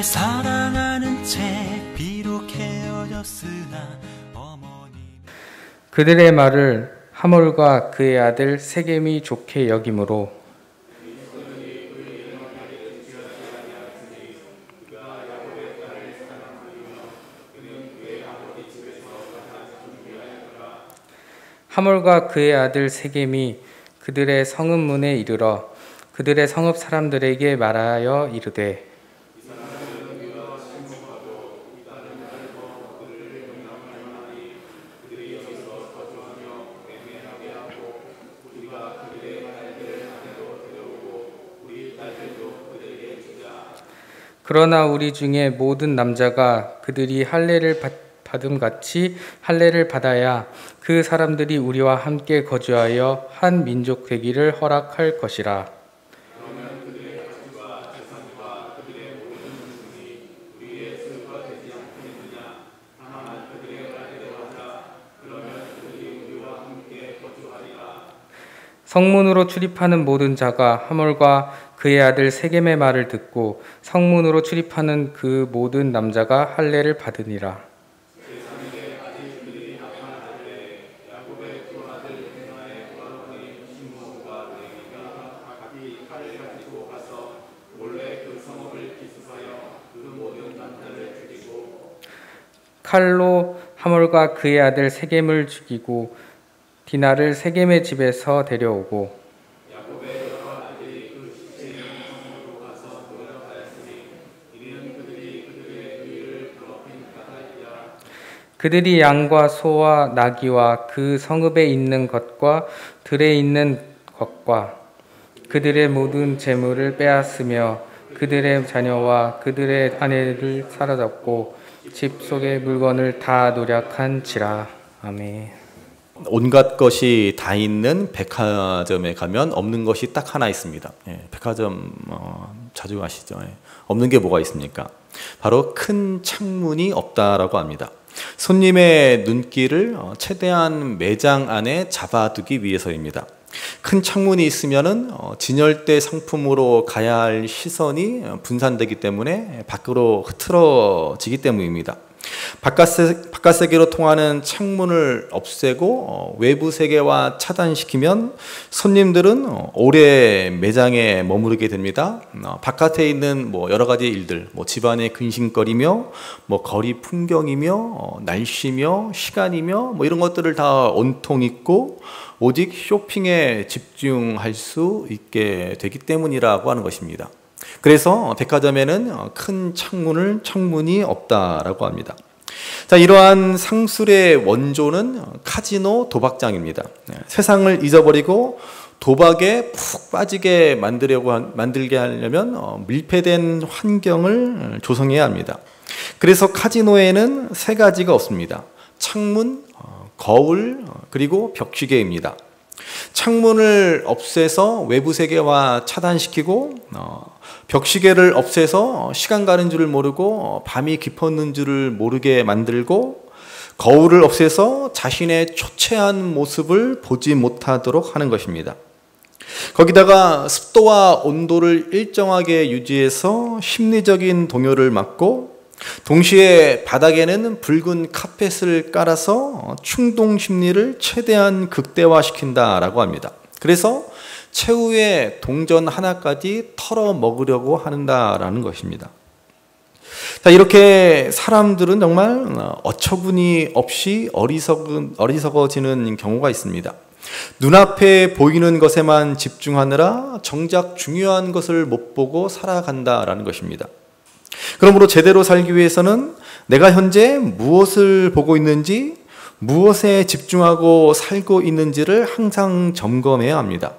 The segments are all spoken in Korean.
사랑하는 채 비록 헤어졌으나 어머니. 그들의 말을 하몰과 그의 아들 세겜이 좋게 여김으로 하몰과 그의 아들 세겜이 그들의 성읍 문에 이르러 그들의 성읍 사람들에게 말하여 이르되 그러나 우리 중에 모든 남자가 그들이 할례를 받음같이 할례를 받아야 그 사람들이 우리와 함께 거주하여 한 민족 되기를 허락할 것이라. 성문으로 출입하는 모든 자가 하몰과 그의 아들 세겜의 말을 듣고 성문으로 출입하는 그 모든 남자가 할례를 받으니라. 칼로 하몰과 그의 아들 세겜을 죽이고 디나를 세겜의 집에서 데려오고 그들이 양과 소와 나귀와 그 성읍에 있는 것과 들에 있는 것과 그들의 모든 재물을 빼앗으며 그들의 자녀와 그들의 아내를 사로잡고 집 속의 물건을 다 노략한지라. 아멘. 온갖 것이 다 있는 백화점에 가면 없는 것이 딱 하나 있습니다. 백화점 자주 가시죠? 없는 게 뭐가 있습니까? 바로 큰 창문이 없다라고 합니다. 손님의 눈길을 최대한 매장 안에 잡아두기 위해서입니다. 큰 창문이 있으면은 진열대 상품으로 가야 할 시선이 분산되기 때문에 밖으로 흐트러지기 때문입니다. 바깥 세계로 통하는 창문을 없애고 외부 세계와 차단시키면 손님들은 오래 매장에 머무르게 됩니다. 바깥에 있는 여러 가지 일들, 집안의 근심거리며 거리 풍경이며 날씨며 시간이며 이런 것들을 다 온통 잊고 오직 쇼핑에 집중할 수 있게 되기 때문이라고 하는 것입니다. 그래서 백화점에는 큰 창문이 없다라고 합니다. 자, 이러한 상술의 원조는 카지노 도박장입니다. 세상을 잊어버리고 도박에 푹 빠지게 만들게 하려면 밀폐된 환경을 조성해야 합니다. 그래서 카지노에는 세 가지가 없습니다. 창문, 거울, 그리고 벽시계입니다. 창문을 없애서 외부 세계와 차단시키고 벽시계를 없애서 시간 가는 줄을 모르고 밤이 깊었는 줄을 모르게 만들고 거울을 없애서 자신의 초췌한 모습을 보지 못하도록 하는 것입니다. 거기다가 습도와 온도를 일정하게 유지해서 심리적인 동요를 막고 동시에 바닥에는 붉은 카펫을 깔아서 충동 심리를 최대한 극대화시킨다라고 합니다. 그래서 최후의 동전 하나까지 털어 먹으려고 한다라는 것입니다. 자, 이렇게 사람들은 정말 어처구니 없이 어리석어지는 경우가 있습니다. 눈앞에 보이는 것에만 집중하느라 정작 중요한 것을 못 보고 살아간다라는 것입니다. 그러므로 제대로 살기 위해서는 내가 현재 무엇을 보고 있는지, 무엇에 집중하고 살고 있는지를 항상 점검해야 합니다.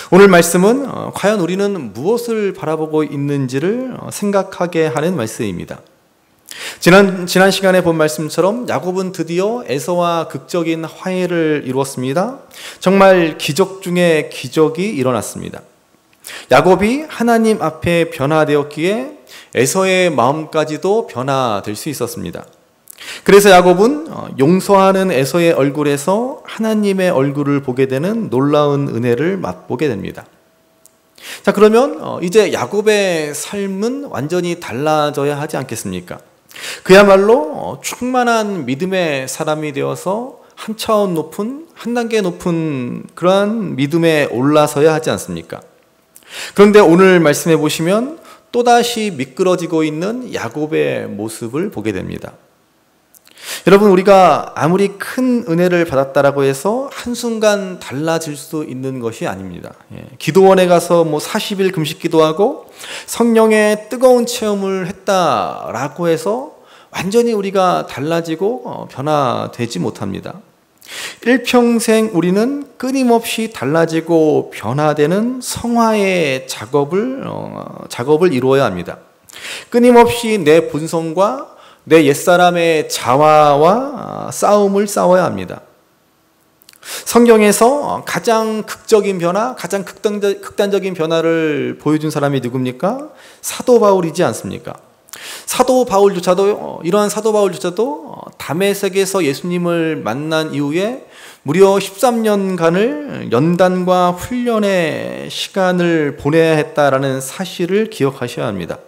오늘 말씀은 과연 우리는 무엇을 바라보고 있는지를 생각하게 하는 말씀입니다. 지난 시간에 본 말씀처럼 야곱은 드디어 에서와 극적인 화해를 이루었습니다. 정말 기적 중에 기적이 일어났습니다. 야곱이 하나님 앞에 변화되었기에 에서의 마음까지도 변화될 수 있었습니다. 그래서 야곱은 용서하는 에서의 얼굴에서 하나님의 얼굴을 보게 되는 놀라운 은혜를 맛보게 됩니다. 자, 그러면 이제 야곱의 삶은 완전히 달라져야 하지 않겠습니까? 그야말로 충만한 믿음의 사람이 되어서 한 차원 높은, 한 단계 높은 그러한 믿음에 올라서야 하지 않습니까? 그런데 오늘 말씀해 보시면 또다시 미끄러지고 있는 야곱의 모습을 보게 됩니다. 여러분, 우리가 아무리 큰 은혜를 받았다라고 해서 한순간 달라질 수 있는 것이 아닙니다. 기도원에 가서 40일 금식 기도하고 성령의 뜨거운 체험을 했다라고 해서 완전히 우리가 달라지고 변화되지 못합니다. 일평생 우리는 끊임없이 달라지고 변화되는 성화의 작업을 이루어야 합니다. 끊임없이 내 본성과 내 옛사람의 자아와 싸움을 싸워야 합니다. 성경에서 가장 극적인 변화, 가장 극단적인 변화를 보여준 사람이 누굽니까? 사도 바울이지 않습니까? 이러한 사도 바울조차도 다메섹에서 예수님을 만난 이후에 무려 13년간을 연단과 훈련의 시간을 보내야 했다라는 사실을 기억하셔야 합니다.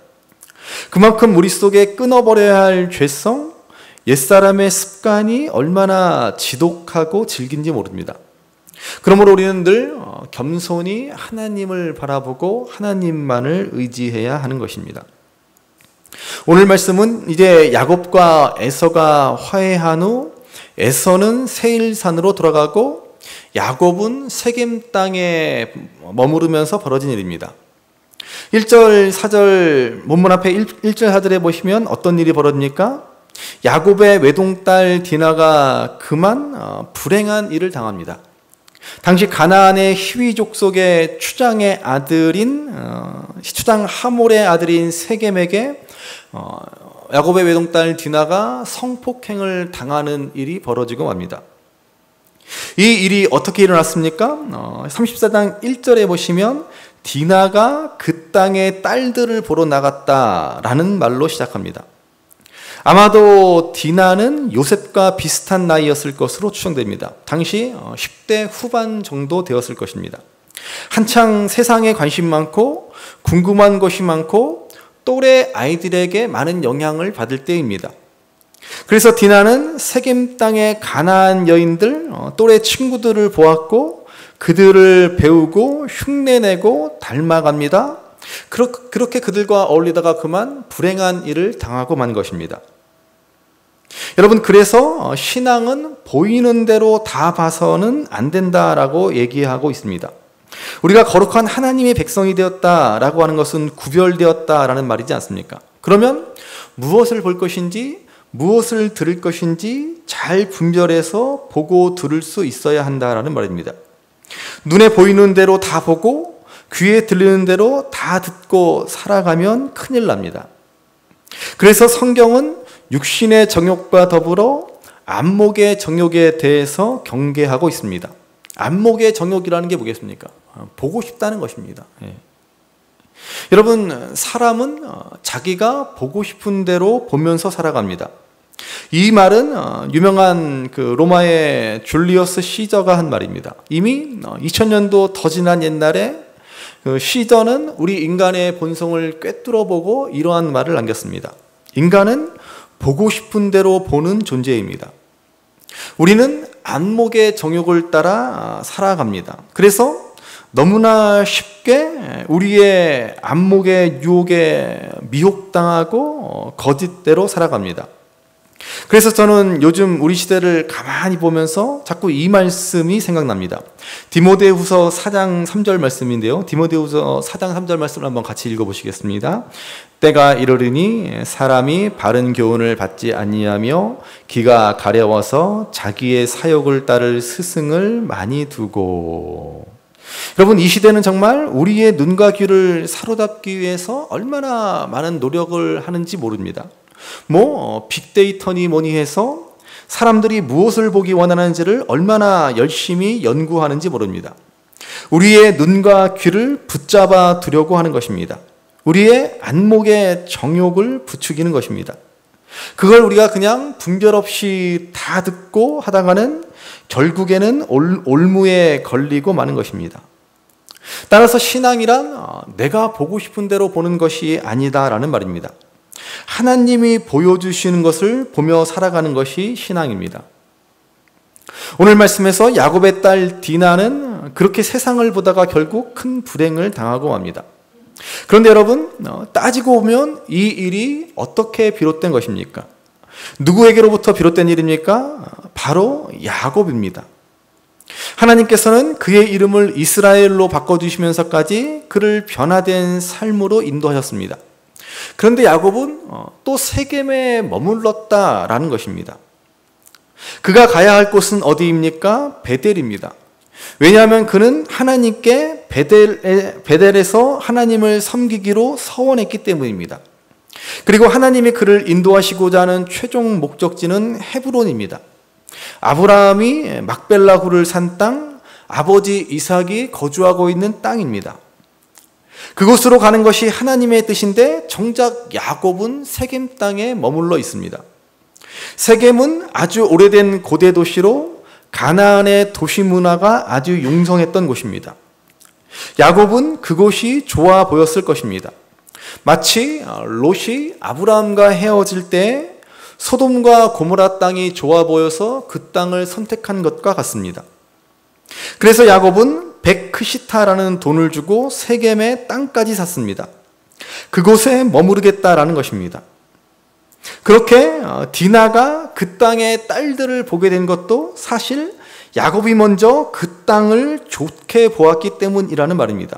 그만큼 우리 속에 끊어버려야 할 죄성, 옛사람의 습관이 얼마나 지독하고 질긴지 모릅니다. 그러므로 우리는 늘 겸손히 하나님을 바라보고 하나님만을 의지해야 하는 것입니다. 오늘 말씀은 이제 야곱과 에서가 화해한 후 에서는 세일산으로 돌아가고 야곱은 세겜 땅에 머무르면서 벌어진 일입니다. 1절 4절 본문 앞에 1절 4절에 보시면 어떤 일이 벌어집니까? 야곱의 외동딸 디나가 그만 불행한 일을 당합니다. 당시 가나안의 히위족 속의 추장 하몰의 아들인 세겜에게 야곱의 외동딸 디나가 성폭행을 당하는 일이 벌어지고 맙니다. 이 일이 어떻게 일어났습니까? 34장 1절에 보시면 디나가 그 땅의 딸들을 보러 나갔다라는 말로 시작합니다. 아마도 디나는 요셉과 비슷한 나이였을 것으로 추정됩니다. 당시 10대 후반 정도 되었을 것입니다. 한창 세상에 관심 많고 궁금한 것이 많고 또래 아이들에게 많은 영향을 받을 때입니다. 그래서 디나는 세겜 땅의 가나안 여인들, 또래 친구들을 보았고 그들을 배우고 흉내내고 닮아갑니다. 그렇게 그들과 어울리다가 그만 불행한 일을 당하고 만 것입니다. 여러분, 그래서 신앙은 보이는 대로 다 봐서는 안 된다라고 얘기하고 있습니다. 우리가 거룩한 하나님의 백성이 되었다라고 하는 것은 구별되었다라는 말이지 않습니까? 그러면 무엇을 볼 것인지 무엇을 들을 것인지 잘 분별해서 보고 들을 수 있어야 한다라는 말입니다. 눈에 보이는 대로 다 보고 귀에 들리는 대로 다 듣고 살아가면 큰일 납니다. 그래서 성경은 육신의 정욕과 더불어 안목의 정욕에 대해서 경계하고 있습니다. 안목의 정욕이라는 게 뭐겠습니까? 보고 싶다는 것입니다. 여러분, 사람은 자기가 보고 싶은 대로 보면서 살아갑니다. 이 말은 유명한 로마의 줄리어스 시저가 한 말입니다. 이미 2000년도 더 지난 옛날에 시저는 우리 인간의 본성을 꿰뚫어 보고 이러한 말을 남겼습니다. 인간은 보고 싶은 대로 보는 존재입니다. 우리는 안목의 정욕을 따라 살아갑니다. 그래서 너무나 쉽게 우리의 안목의 유혹에 미혹당하고 거짓대로 살아갑니다. 그래서 저는 요즘 우리 시대를 가만히 보면서 자꾸 이 말씀이 생각납니다. 디모데후서 4장 3절 말씀인데요. 디모데후서 4장 3절 말씀을 한번 같이 읽어보시겠습니다. 때가 이르리니 사람이 바른 교훈을 받지 아니하며 귀가 가려워서 자기의 사욕을 따를 스승을 많이 두고. 여러분, 이 시대는 정말 우리의 눈과 귀를 사로잡기 위해서 얼마나 많은 노력을 하는지 모릅니다. 빅데이터니 뭐니 해서 사람들이 무엇을 보기 원하는지를 얼마나 열심히 연구하는지 모릅니다. 우리의 눈과 귀를 붙잡아 두려고 하는 것입니다. 우리의 안목의 정욕을 부추기는 것입니다. 그걸 우리가 그냥 분별 없이 다 듣고 하다가는 결국에는 올무에 걸리고 마는 것입니다. 따라서 신앙이란 내가 보고 싶은 대로 보는 것이 아니다라는 말입니다. 하나님이 보여주시는 것을 보며 살아가는 것이 신앙입니다. 오늘 말씀에서 야곱의 딸 디나는 그렇게 세상을 보다가 결국 큰 불행을 당하고 맙니다. 그런데 여러분, 따지고 보면 이 일이 어떻게 비롯된 것입니까? 누구에게로부터 비롯된 일입니까? 바로 야곱입니다. 하나님께서는 그의 이름을 이스라엘로 바꿔주시면서까지 그를 변화된 삶으로 인도하셨습니다. 그런데 야곱은 또 세겜에 머물렀다라는 것입니다. 그가 가야 할 곳은 어디입니까? 베델입니다. 왜냐하면 그는 하나님께 베델에서 하나님을 섬기기로 서원했기 때문입니다. 그리고 하나님이 그를 인도하시고자 하는 최종 목적지는 헤브론입니다. 아브라함이 막벨라 굴을 산 땅, 아버지 이삭이 거주하고 있는 땅입니다. 그곳으로 가는 것이 하나님의 뜻인데 정작 야곱은 세겜 땅에 머물러 있습니다. 세겜은 아주 오래된 고대 도시로 가나안의 도시 문화가 아주 융성했던 곳입니다. 야곱은 그곳이 좋아 보였을 것입니다. 마치 롯이 아브라함과 헤어질 때 소돔과 고모라 땅이 좋아 보여서 그 땅을 선택한 것과 같습니다. 그래서 야곱은 백크시타라는 돈을 주고 세겜의 땅까지 샀습니다. 그곳에 머무르겠다라는 것입니다. 그렇게 디나가 그 땅의 딸들을 보게 된 것도 사실 야곱이 먼저 그 땅을 좋게 보았기 때문이라는 말입니다.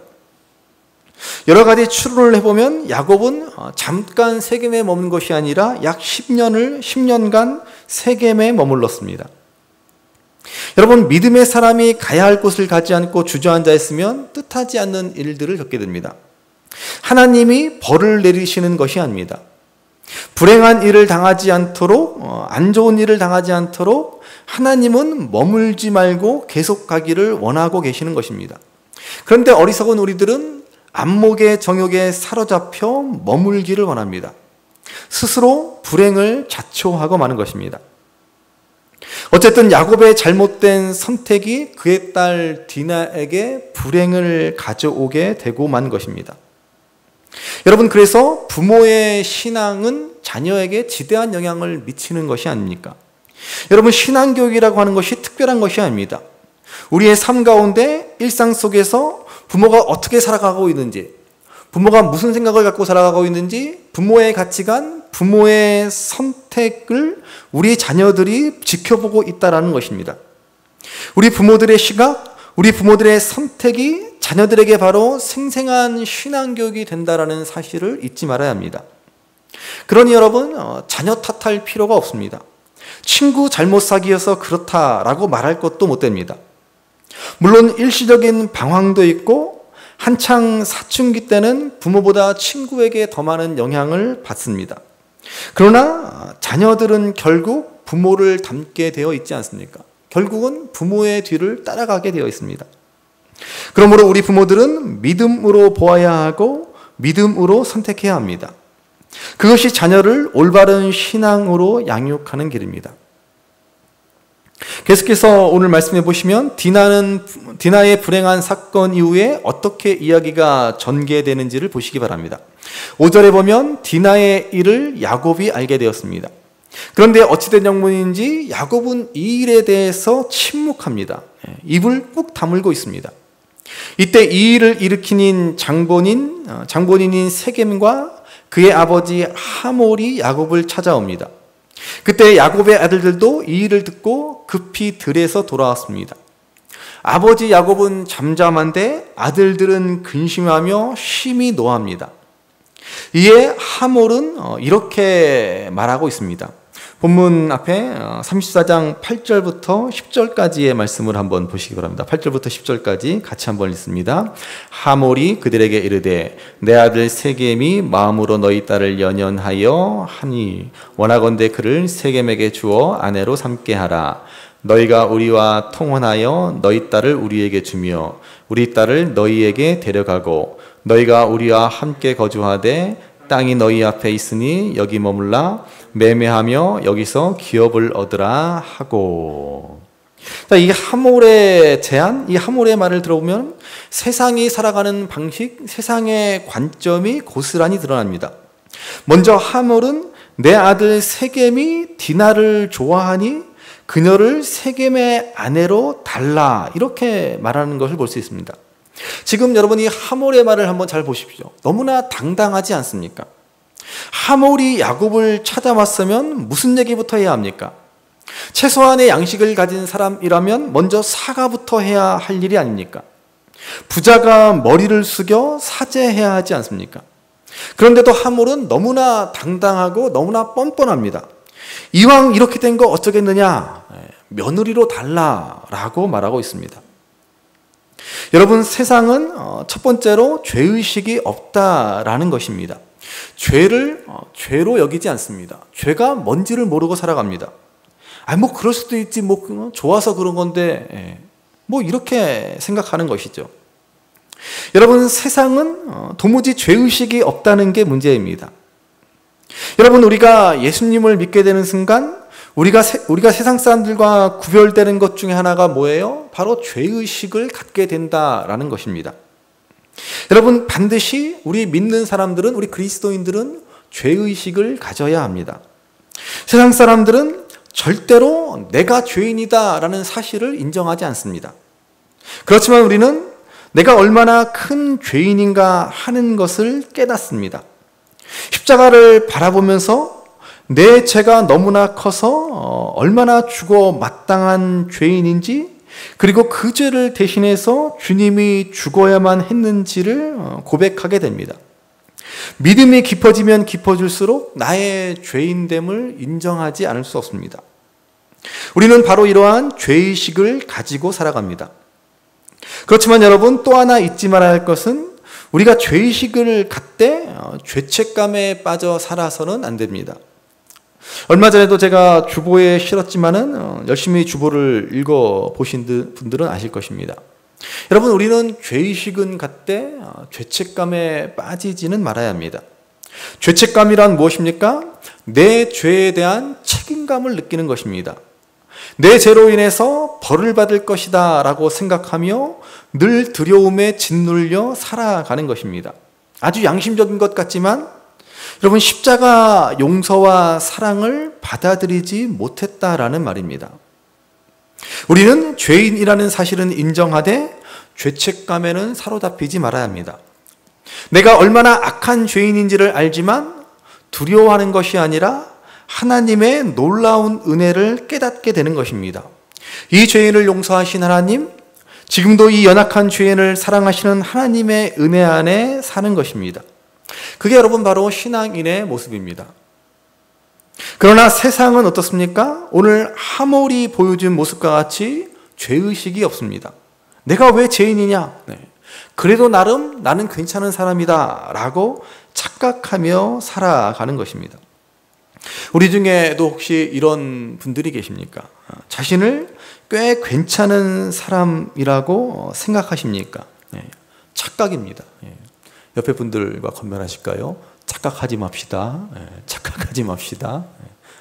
여러 가지 추론을 해보면 야곱은 잠깐 세겜에 머문 것이 아니라 약 10년간 세겜에 머물렀습니다. 여러분, 믿음의 사람이 가야 할 곳을 가지 않고 주저앉아 있으면 뜻하지 않는 일들을 겪게 됩니다. 하나님이 벌을 내리시는 것이 아닙니다. 불행한 일을 당하지 않도록, 안 좋은 일을 당하지 않도록 하나님은 머물지 말고 계속 가기를 원하고 계시는 것입니다. 그런데 어리석은 우리들은 안목의 정욕에 사로잡혀 머물기를 원합니다. 스스로 불행을 자초하고 마는 것입니다. 어쨌든 야곱의 잘못된 선택이 그의 딸 디나에게 불행을 가져오게 되고 만 것입니다. 여러분, 그래서 부모의 신앙은 자녀에게 지대한 영향을 미치는 것이 아닙니까? 여러분, 신앙교육이라고 하는 것이 특별한 것이 아닙니다. 우리의 삶 가운데 일상 속에서 부모가 어떻게 살아가고 있는지, 부모가 무슨 생각을 갖고 살아가고 있는지, 부모의 가치관, 부모의 선택을 우리 자녀들이 지켜보고 있다는 것입니다. 우리 부모들의 시각, 우리 부모들의 선택이 자녀들에게 바로 생생한 신앙교육이 된다는 사실을 잊지 말아야 합니다. 그러니 여러분, 자녀 탓할 필요가 없습니다. 친구 잘못 사귀어서 그렇다라고 말할 것도 못 됩니다. 물론 일시적인 방황도 있고 한창 사춘기 때는 부모보다 친구에게 더 많은 영향을 받습니다. 그러나 자녀들은 결국 부모를 닮게 되어 있지 않습니까? 결국은 부모의 뒤를 따라가게 되어 있습니다. 그러므로 우리 부모들은 믿음으로 보아야 하고 믿음으로 선택해야 합니다. 그것이 자녀를 올바른 신앙으로 양육하는 길입니다. 계속해서 오늘 말씀해 보시면 디나의 불행한 사건 이후에 어떻게 이야기가 전개되는지를 보시기 바랍니다. 5절에 보면 디나의 일을 야곱이 알게 되었습니다. 그런데 어찌된 영문인지 야곱은 이 일에 대해서 침묵합니다. 입을 꾹 다물고 있습니다. 이때 이 일을 일으킨 장본인인 세겜과 그의 아버지 하몰이 야곱을 찾아옵니다. 그때 야곱의 아들들도 이 일을 듣고 급히 들에서 돌아왔습니다. 아버지 야곱은 잠잠한데 아들들은 근심하며 심히 노합니다. 이에 하몰은 이렇게 말하고 있습니다. 본문 앞에 34장 8절부터 10절까지의 말씀을 한번 보시기 바랍니다. 8절부터 10절까지 같이 한번 읽습니다. 하몰이 그들에게 이르되 내 아들 세겜이 마음으로 너희 딸을 연연하여 하니 원하건대 그를 세겜에게 주어 아내로 삼게 하라. 너희가 우리와 통혼하여 너희 딸을 우리에게 주며 우리 딸을 너희에게 데려가고 너희가 우리와 함께 거주하되 땅이 너희 앞에 있으니 여기 머물라 매매하며 여기서 기업을 얻으라 하고. 이 하몰의 제안, 이 하몰의 말을 들어보면 세상이 살아가는 방식, 세상의 관점이 고스란히 드러납니다. 먼저 하몰은 내 아들 세겜이 디나를 좋아하니 그녀를 세겜의 아내로 달라, 이렇게 말하는 것을 볼 수 있습니다. 지금 여러분이 하몰의 말을 한번 잘 보십시오. 너무나 당당하지 않습니까? 하몰이 야곱을 찾아왔으면 무슨 얘기부터 해야 합니까? 최소한의 양식을 가진 사람이라면 먼저 사과부터 해야 할 일이 아닙니까? 부자가 머리를 숙여 사죄해야 하지 않습니까? 그런데도 하몰은 너무나 당당하고 너무나 뻔뻔합니다. 이왕 이렇게 된 거 어쩌겠느냐, 며느리로 달라라고 말하고 있습니다. 여러분, 세상은 첫 번째로 죄의식이 없다라는 것입니다. 죄를 죄로 여기지 않습니다. 죄가 뭔지를 모르고 살아갑니다. 뭐 그럴 수도 있지, 뭐 좋아서 그런 건데, 뭐 이렇게 생각하는 것이죠. 여러분, 세상은 도무지 죄의식이 없다는 게 문제입니다. 여러분, 우리가 예수님을 믿게 되는 순간 우리가 세상 사람들과 구별되는 것 중에 하나가 뭐예요? 바로 죄의식을 갖게 된다라는 것입니다. 여러분, 반드시 우리 믿는 사람들은, 우리 그리스도인들은 죄의식을 가져야 합니다. 세상 사람들은 절대로 내가 죄인이다라는 사실을 인정하지 않습니다. 그렇지만 우리는 내가 얼마나 큰 죄인인가 하는 것을 깨닫습니다. 십자가를 바라보면서 내 죄가 너무나 커서 얼마나 죽어 마땅한 죄인인지, 그리고 그 죄를 대신해서 주님이 죽어야만 했는지를 고백하게 됩니다. 믿음이 깊어지면 깊어질수록 나의 죄인됨을 인정하지 않을 수 없습니다. 우리는 바로 이러한 죄의식을 가지고 살아갑니다. 그렇지만 여러분, 또 하나 잊지 말아야 할 것은 우리가 죄의식을 갖되 죄책감에 빠져 살아서는 안 됩니다. 얼마 전에도 제가 주보에 실었지만은 열심히 주보를 읽어보신 분들은 아실 것입니다. 여러분, 우리는 죄의식은 갖되 죄책감에 빠지지는 말아야 합니다. 죄책감이란 무엇입니까? 내 죄에 대한 책임감을 느끼는 것입니다. 내 죄로 인해서 벌을 받을 것이다 라고 생각하며 늘 두려움에 짓눌려 살아가는 것입니다. 아주 양심적인 것 같지만 여러분, 십자가 용서와 사랑을 받아들이지 못했다라는 말입니다. 우리는 죄인이라는 사실은 인정하되 죄책감에는 사로잡히지 말아야 합니다. 내가 얼마나 악한 죄인인지를 알지만 두려워하는 것이 아니라 하나님의 놀라운 은혜를 깨닫게 되는 것입니다. 이 죄인을 용서하신 하나님, 지금도 이 연약한 죄인을 사랑하시는 하나님의 은혜 안에 사는 것입니다. 그게 여러분 바로 신앙인의 모습입니다. 그러나 세상은 어떻습니까? 오늘 하몰이 보여준 모습과 같이 죄의식이 없습니다. 내가 왜 죄인이냐? 그래도 나름 나는 괜찮은 사람이다 라고 착각하며 살아가는 것입니다. 우리 중에도 혹시 이런 분들이 계십니까? 자신을 꽤 괜찮은 사람이라고 생각하십니까? 착각입니다. 옆에 분들과 건면하실까요? 착각하지 맙시다. 착각하지 맙시다.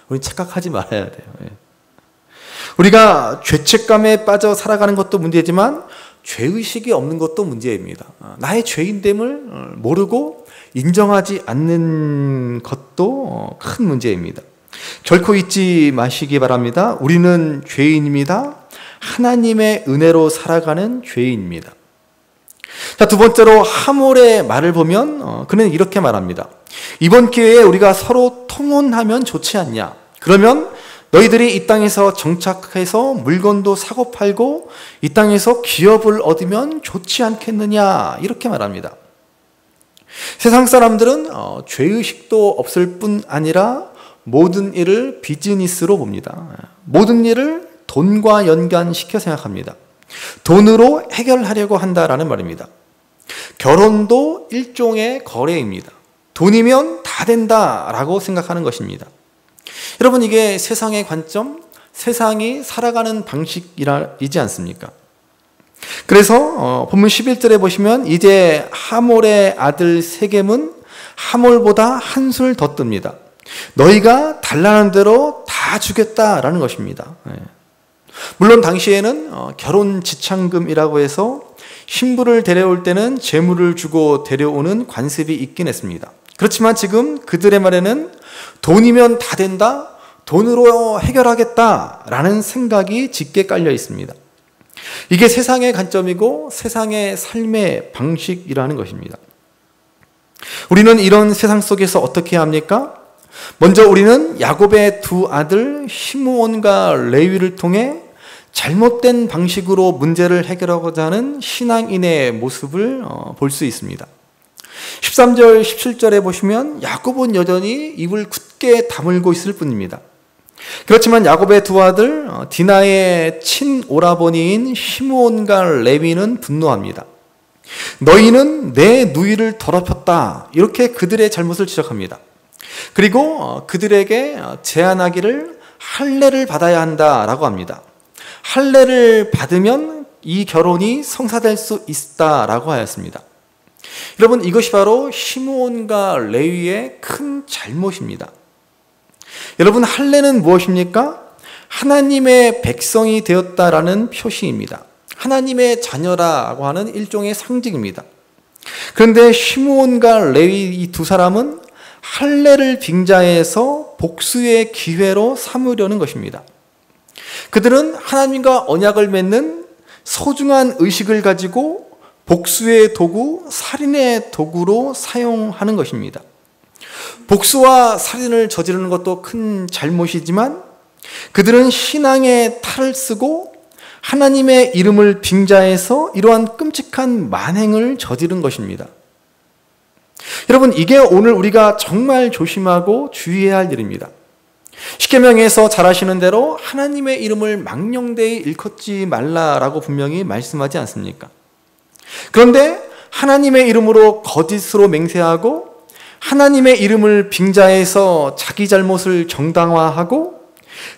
우리 착각하지 말아야 돼요. 우리가 죄책감에 빠져 살아가는 것도 문제지만 죄의식이 없는 것도 문제입니다. 나의 죄인됨을 모르고 인정하지 않는 것도 큰 문제입니다. 결코 잊지 마시기 바랍니다. 우리는 죄인입니다. 하나님의 은혜로 살아가는 죄인입니다. 자, 두 번째로 하몰의 말을 보면 그는 이렇게 말합니다. 이번 기회에 우리가 서로 통혼하면 좋지 않냐? 그러면 너희들이 이 땅에서 정착해서 물건도 사고 팔고 이 땅에서 기업을 얻으면 좋지 않겠느냐? 이렇게 말합니다. 세상 사람들은 죄의식도 없을 뿐 아니라 모든 일을 비즈니스로 봅니다. 모든 일을 돈과 연관시켜 생각합니다. 돈으로 해결하려고 한다라는 말입니다. 결혼도 일종의 거래입니다. 돈이면 다 된다라고 생각하는 것입니다. 여러분, 이게 세상의 관점, 세상이 살아가는 방식이지 않습니까? 그래서 본문 11절에 보시면 이제 하몰의 아들 세겜은 하몰보다 한술 더 뜹니다. 너희가 달라는 대로 다 주겠다라는 것입니다. 물론 당시에는 결혼 지참금이라고 해서 신부를 데려올 때는 재물을 주고 데려오는 관습이 있긴 했습니다. 그렇지만 지금 그들의 말에는 돈이면 다 된다, 돈으로 해결하겠다라는 생각이 짙게 깔려 있습니다. 이게 세상의 관점이고 세상의 삶의 방식이라는 것입니다. 우리는 이런 세상 속에서 어떻게 해야 합니까? 먼저 우리는 야곱의 두 아들 시므온과 레위를 통해 잘못된 방식으로 문제를 해결하고자 하는 신앙인의 모습을 볼 수 있습니다. 13절, 17절에 보시면 야곱은 여전히 입을 굳게 다물고 있을 뿐입니다. 그렇지만 야곱의 두 아들 디나의 친오라버니인 시므온과 레위는 분노합니다. 너희는 내 누이를 더럽혔다, 이렇게 그들의 잘못을 지적합니다. 그리고 그들에게 제안하기를 할례를 받아야 한다라고 합니다. 할례를 받으면 이 결혼이 성사될 수 있다라고 하였습니다. 여러분, 이것이 바로 시므온과 레위의 큰 잘못입니다. 여러분, 할례는 무엇입니까? 하나님의 백성이 되었다라는 표시입니다. 하나님의 자녀라고 하는 일종의 상징입니다. 그런데 시므온과 레위 이 두 사람은 할례를 빙자해서 복수의 기회로 삼으려는 것입니다. 그들은 하나님과 언약을 맺는 소중한 의식을 가지고 복수의 도구, 살인의 도구로 사용하는 것입니다. 복수와 살인을 저지르는 것도 큰 잘못이지만 그들은 신앙의 탈을 쓰고 하나님의 이름을 빙자해서 이러한 끔찍한 만행을 저지른 것입니다. 여러분, 이게 오늘 우리가 정말 조심하고 주의해야 할 일입니다. 십계명에서 잘 아시는 대로 하나님의 이름을 망령되이 일컫지 말라라고 분명히 말씀하지 않습니까? 그런데 하나님의 이름으로 거짓으로 맹세하고 하나님의 이름을 빙자해서 자기 잘못을 정당화하고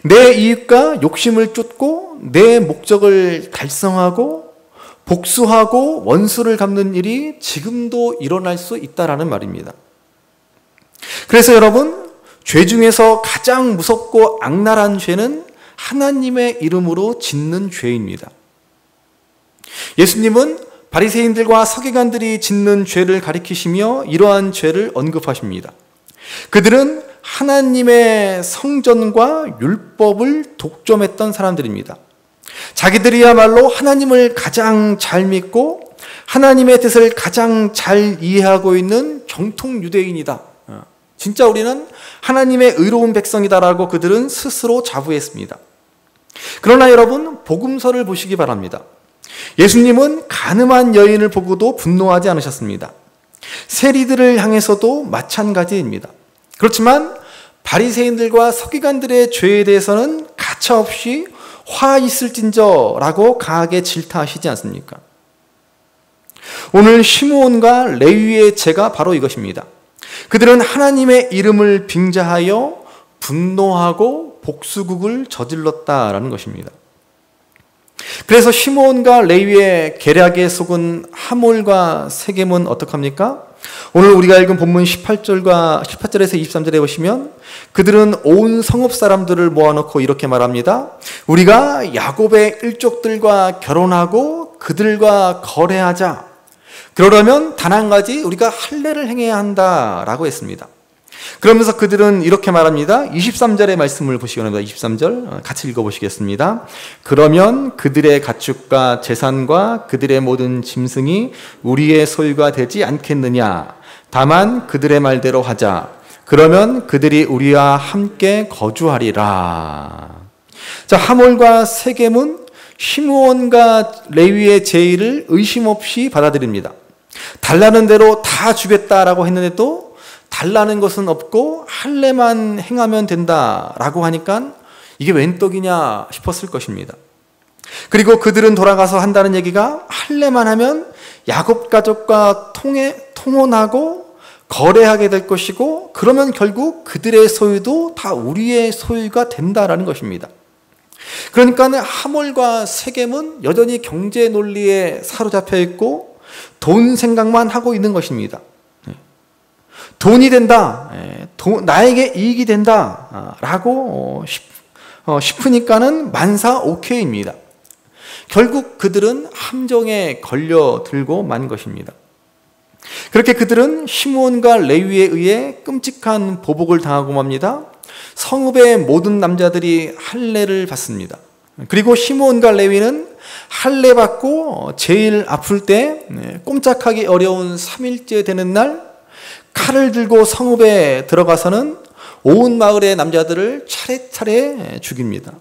내 이익과 욕심을 쫓고 내 목적을 달성하고 복수하고 원수를 갚는 일이 지금도 일어날 수 있다라는 말입니다. 그래서 여러분, 죄 중에서 가장 무섭고 악랄한 죄는 하나님의 이름으로 짓는 죄입니다. 예수님은 바리새인들과 서기관들이 짓는 죄를 가리키시며 이러한 죄를 언급하십니다. 그들은 하나님의 성전과 율법을 독점했던 사람들입니다. 자기들이야말로 하나님을 가장 잘 믿고 하나님의 뜻을 가장 잘 이해하고 있는 정통 유대인이다. 진짜 우리는 하나님의 의로운 백성이다라고 그들은 스스로 자부했습니다. 그러나 여러분, 복음서를 보시기 바랍니다. 예수님은 간음한 여인을 보고도 분노하지 않으셨습니다. 세리들을 향해서도 마찬가지입니다. 그렇지만 바리새인들과 서기관들의 죄에 대해서는 가차없이 화 있을진저라고 강하게 질타하시지 않습니까? 오늘 시므온과 레위의 죄가 바로 이것입니다. 그들은 하나님의 이름을 빙자하여 분노하고 복수국을 저질렀다라는 것입니다. 그래서 시므온과 레위의 계략에 속은 하몰과 세겜은 어떡합니까? 오늘 우리가 읽은 본문 18절에서 23절에 보시면 그들은 온 성읍 사람들을 모아놓고 이렇게 말합니다. 우리가 야곱의 일족들과 결혼하고 그들과 거래하자. 그러려면 단 한 가지 우리가 할례를 행해야 한다라고 했습니다. 그러면서 그들은 이렇게 말합니다. 23절의 말씀을 보시기 바랍니다. 23절 같이 읽어보시겠습니다. 그러면 그들의 가축과 재산과 그들의 모든 짐승이 우리의 소유가 되지 않겠느냐. 다만 그들의 말대로 하자. 그러면 그들이 우리와 함께 거주하리라. 자, 하몰과 세겜은 시므온과 레위의 제의를 의심 없이 받아들입니다. 달라는 대로 다 주겠다라고 했는데도 달라는 것은 없고 할례만 행하면 된다라고 하니까 이게 웬 떡이냐 싶었을 것입니다. 그리고 그들은 돌아가서 한다는 얘기가 할례만 하면 야곱 가족과 통혼하고 거래하게 될 것이고 그러면 결국 그들의 소유도 다 우리의 소유가 된다라는 것입니다. 그러니까 하몰과 세겜은 여전히 경제 논리에 사로잡혀 있고 돈 생각만 하고 있는 것입니다. 돈이 된다, 나에게 이익이 된다 라고 싶으니까는 만사 오케이입니다. 결국 그들은 함정에 걸려들고 만 것입니다. 그렇게 그들은 시므온과 레위에 의해 끔찍한 보복을 당하고 맙니다. 성읍의 모든 남자들이 할례를 받습니다. 그리고 시므온과 레위는 할례 받고 제일 아플 때 꼼짝하기 어려운 3일째 되는 날 칼을 들고 성읍에 들어가서는 온 마을의 남자들을 차례차례 죽입니다.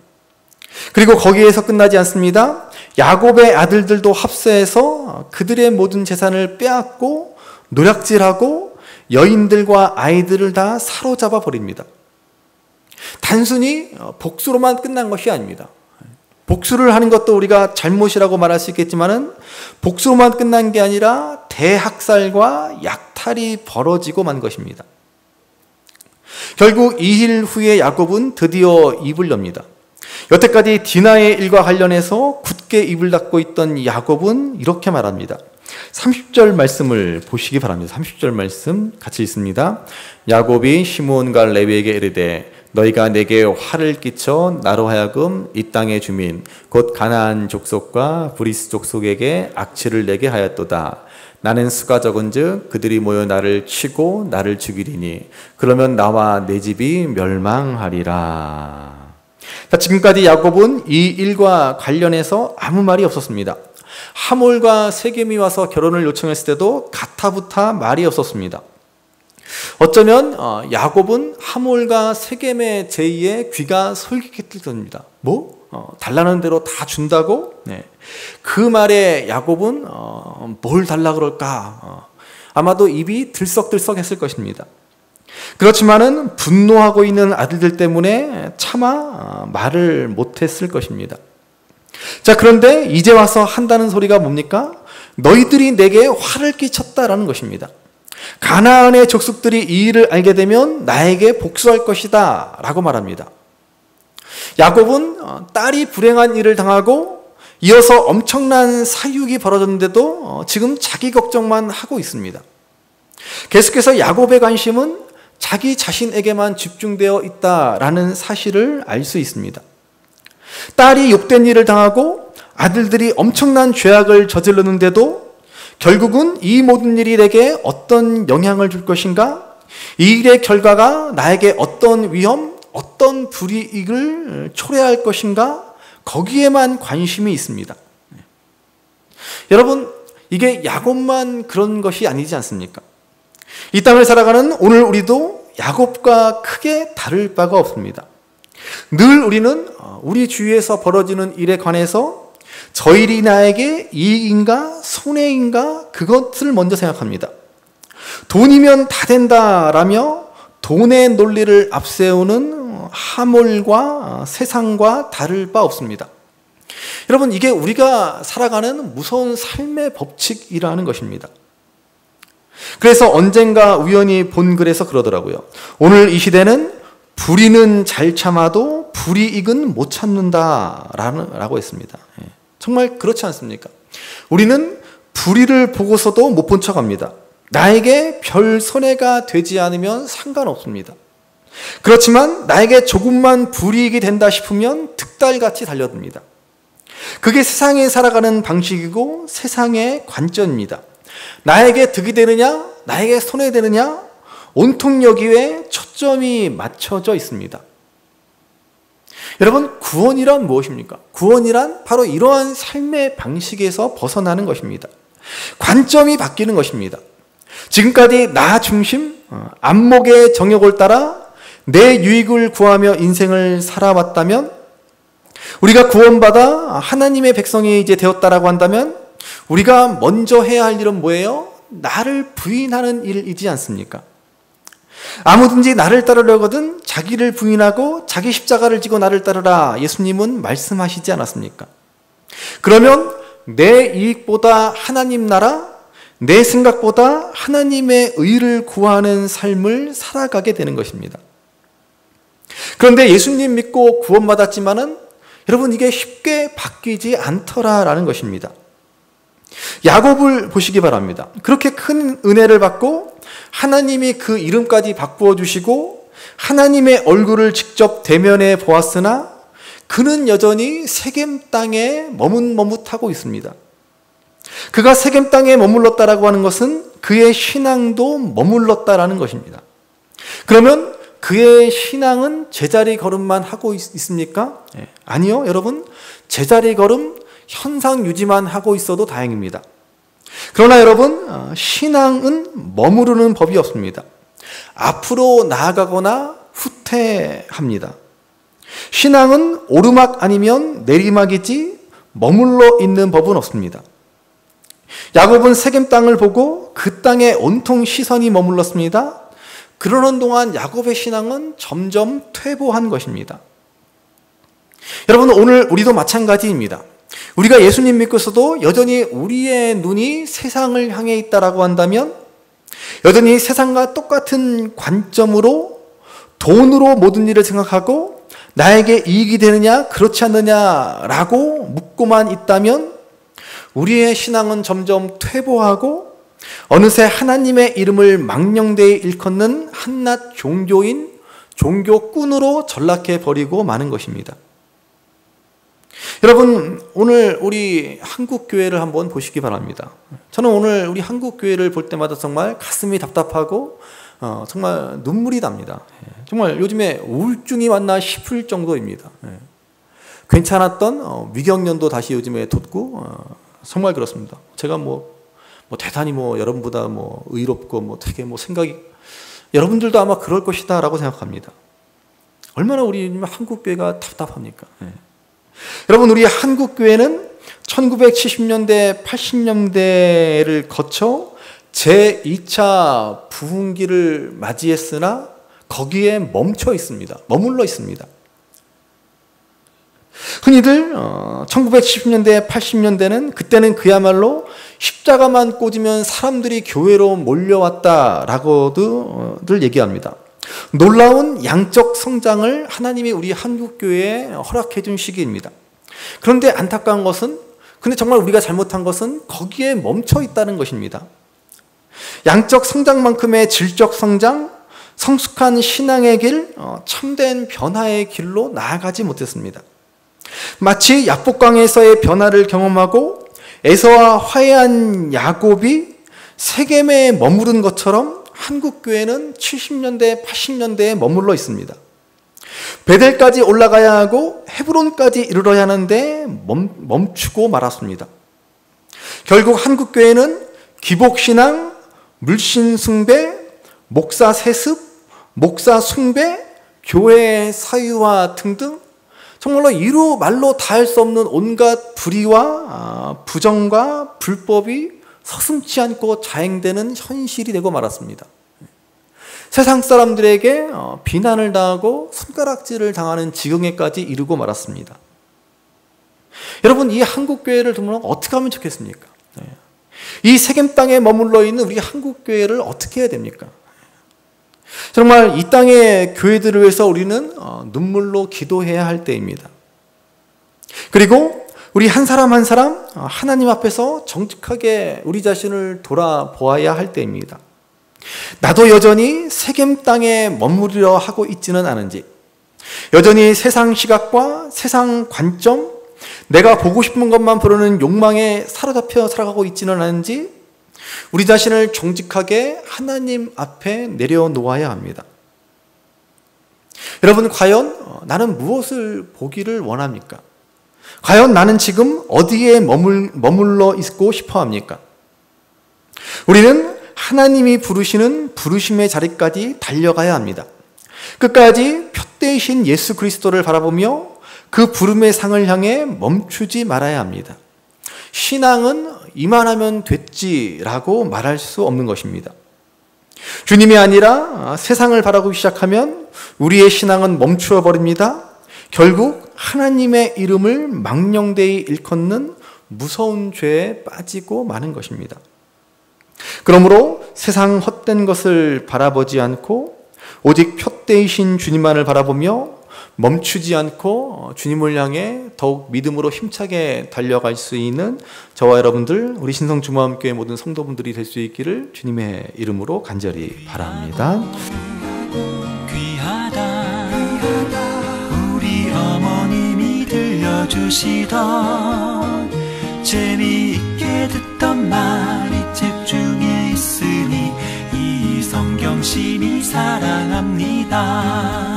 그리고 거기에서 끝나지 않습니다. 야곱의 아들들도 합세해서 그들의 모든 재산을 빼앗고 노략질하고 여인들과 아이들을 다 사로잡아 버립니다. 단순히 복수로만 끝난 것이 아닙니다. 복수를 하는 것도 우리가 잘못이라고 말할 수 있겠지만은 복수로만 끝난 게 아니라 대학살과 약탈이 벌어지고 만 것입니다. 결국 2일 후에 야곱은 드디어 입을 엽니다. 여태까지 디나의 일과 관련해서 굳게 입을 닫고 있던 야곱은 이렇게 말합니다. 30절 말씀을 보시기 바랍니다. 30절 말씀 같이 읽습니다. 야곱이 시므온과 레위에게 이르되 너희가 내게 화를 끼쳐 나로 하여금 이 땅의 주민 곧 가나안 족속과 브리스 족속에게 악취를 내게 하였도다. 나는 수가 적은즉 그들이 모여 나를 치고 나를 죽이리니 그러면 나와 내 집이 멸망하리라. 자, 지금까지 야곱은 이 일과 관련해서 아무 말이 없었습니다. 하몰과 세겜이 와서 결혼을 요청했을 때도 가타부타 말이 없었습니다. 어쩌면 야곱은 하몰과 세겜의 제의에 귀가 솔깃했을 겁니다. 달라는 대로 다 준다고? 네. 그 말에 야곱은 뭘 달라 그럴까? 아마도 입이 들썩들썩했을 것입니다. 그렇지만은 분노하고 있는 아들들 때문에 차마 말을 못했을 것입니다. 자, 그런데 이제 와서 한다는 소리가 뭡니까? 너희들이 내게 화를 끼쳤다라는 것입니다. 가나안의 족속들이 이 일을 알게 되면 나에게 복수할 것이다 라고 말합니다. 야곱은 딸이 불행한 일을 당하고 이어서 엄청난 사육이 벌어졌는데도 지금 자기 걱정만 하고 있습니다. 계속해서 야곱의 관심은 자기 자신에게만 집중되어 있다라는 사실을 알 수 있습니다. 딸이 욕된 일을 당하고 아들들이 엄청난 죄악을 저질렀는데도 결국은 이 모든 일이 내게 어떤 영향을 줄 것인가? 이 일의 결과가 나에게 어떤 위험, 어떤 불이익을 초래할 것인가? 거기에만 관심이 있습니다. 여러분, 이게 야곱만 그런 것이 아니지 않습니까? 이 땅을 살아가는 오늘 우리도 야곱과 크게 다를 바가 없습니다. 늘 우리는 우리 주위에서 벌어지는 일에 관해서 저 일이 나에게 이익인가 손해인가 그것을 먼저 생각합니다. 돈이면 다 된다라며 돈의 논리를 앞세우는 하몰과 세상과 다를 바 없습니다. 여러분, 이게 우리가 살아가는 무서운 삶의 법칙이라는 것입니다. 그래서 언젠가 우연히 본 글에서 그러더라고요. 오늘 이 시대는 불의는 잘 참아도 불이익은 못 참는다라고 했습니다. 정말 그렇지 않습니까? 우리는 불의를 보고서도 못 본 척합니다. 나에게 별 손해가 되지 않으면 상관없습니다. 그렇지만 나에게 조금만 불이익이 된다 싶으면 득달같이 달려듭니다. 그게 세상에 살아가는 방식이고 세상의 관점입니다. 나에게 득이 되느냐, 나에게 손해되느냐, 온통 여기에 초점이 맞춰져 있습니다. 여러분, 구원이란 무엇입니까? 구원이란 바로 이러한 삶의 방식에서 벗어나는 것입니다. 관점이 바뀌는 것입니다. 지금까지 나 중심, 안목의 정욕을 따라 내 유익을 구하며 인생을 살아왔다면, 우리가 구원받아 하나님의 백성이 이제 되었다라고 한다면 우리가 먼저 해야 할 일은 뭐예요? 나를 부인하는 일이지 않습니까? 아무든지 나를 따르려거든 자기를 부인하고 자기 십자가를 지고 나를 따르라, 예수님은 말씀하시지 않았습니까? 그러면 내 이익보다 하나님 나라, 내 생각보다 하나님의 의를 구하는 삶을 살아가게 되는 것입니다. 그런데 예수님 믿고 구원받았지만은 여러분, 이게 쉽게 바뀌지 않더라라는 것입니다. 야곱을 보시기 바랍니다. 그렇게 큰 은혜를 받고 하나님이 그 이름까지 바꾸어 주시고 하나님의 얼굴을 직접 대면해 보았으나 그는 여전히 세겜 땅에 머뭇머뭇하고 있습니다. 그가 세겜 땅에 머물렀다라고 하는 것은 그의 신앙도 머물렀다라는 것입니다. 그러면 그의 신앙은 제자리 걸음만 하고 있습니까? 아니요, 여러분. 제자리 걸음 현상 유지만 하고 있어도 다행입니다. 그러나 여러분, 신앙은 머무르는 법이 없습니다. 앞으로 나아가거나 후퇴합니다. 신앙은 오르막 아니면 내리막이지 머물러 있는 법은 없습니다. 야곱은 세겜 땅을 보고 그 땅에 온통 시선이 머물렀습니다. 그러는 동안 야곱의 신앙은 점점 퇴보한 것입니다. 여러분, 오늘 우리도 마찬가지입니다. 우리가 예수님 믿고서도 여전히 우리의 눈이 세상을 향해 있다라고 한다면, 여전히 세상과 똑같은 관점으로 돈으로 모든 일을 생각하고 나에게 이익이 되느냐 그렇지 않느냐라고 묻고만 있다면 우리의 신앙은 점점 퇴보하고 어느새 하나님의 이름을 망령되이 일컫는 한낱 종교인, 종교꾼으로 전락해 버리고 마는 것입니다. 여러분, 오늘 우리 한국교회를 한번 보시기 바랍니다. 저는 오늘 우리 한국교회를 볼 때마다 정말 가슴이 답답하고 정말 눈물이 납니다. 정말 요즘에 우울증이 왔나 싶을 정도입니다. 괜찮았던 위경련도 다시 요즘에 돋고 정말 그렇습니다. 제가 뭐 대단히 여러분보다 의롭고 되게 생각이, 여러분들도 아마 그럴 것이다라고 생각합니다. 얼마나 우리 한국교회가 답답합니까? 여러분, 우리 한국교회는 1970년대, 80년대를 거쳐 제2차 부흥기를 맞이했으나 거기에 멈춰 있습니다. 머물러 있습니다. 흔히들 1970년대, 80년대는 그때는 그야말로 십자가만 꽂으면 사람들이 교회로 몰려왔다라고들 얘기합니다. 놀라운 양적 성장을 하나님이 우리 한국교회에 허락해 준 시기입니다. 그런데 안타까운 것은, 근데 정말 우리가 잘못한 것은 거기에 멈춰 있다는 것입니다. 양적 성장만큼의 질적 성장, 성숙한 신앙의 길, 참된 변화의 길로 나아가지 못했습니다. 마치 약복강에서의 변화를 경험하고 에서와 화해한 야곱이 세겜에 머무른 것처럼 한국교회는 70년대, 80년대에 머물러 있습니다. 베델까지 올라가야 하고 헤브론까지 이르러야 하는데 멈추고 말았습니다. 결국 한국교회는 기복신앙, 물신숭배, 목사 세습, 목사 숭배, 교회 사유화 등등 정말로 이루 말로 다 할 수 없는 온갖 불의와 부정과 불법이 서슴지 않고 자행되는 현실이 되고 말았습니다. 세상 사람들에게 비난을 당하고 손가락질을 당하는 지경에까지 이르고 말았습니다. 여러분, 이 한국교회를 정말 어떻게 하면 좋겠습니까? 이 세겜 땅에 머물러 있는 우리 한국교회를 어떻게 해야 됩니까? 정말 이 땅의 교회들을 위해서 우리는 눈물로 기도해야 할 때입니다. 그리고 우리 한 사람 한 사람 하나님 앞에서 정직하게 우리 자신을 돌아보아야 할 때입니다. 나도 여전히 세겜 땅에 머무르려 하고 있지는 않은지, 여전히 세상 시각과 세상 관점, 내가 보고 싶은 것만 부르는 욕망에 사로잡혀 살아가고 있지는 않은지 우리 자신을 정직하게 하나님 앞에 내려놓아야 합니다. 여러분, 과연 나는 무엇을 보기를 원합니까? 과연 나는 지금 어디에 머물러 있고 싶어 합니까? 우리는 하나님이 부르시는 부르심의 자리까지 달려가야 합니다. 끝까지 표대이신 예수 그리스도를 바라보며 그 부름의 상을 향해 멈추지 말아야 합니다. 신앙은 이만하면 됐지라고 말할 수 없는 것입니다. 주님이 아니라 세상을 바라보기 시작하면 우리의 신앙은 멈추어 버립니다. 결국 하나님의 이름을 망령되이 일컫는 무서운 죄에 빠지고 마는 것입니다. 그러므로 세상 헛된 것을 바라보지 않고 오직 표대이신 주님만을 바라보며 멈추지 않고 주님을 향해 더욱 믿음으로 힘차게 달려갈 수 있는 저와 여러분들, 우리 신성주마음교회 모든 성도분들이 될 수 있기를 주님의 이름으로 간절히 바랍니다. 귀하다 우리 어머님이다 주시던 재미있게 듣던 말이 책 중에 있으니 이 성경 심히 사랑합니다.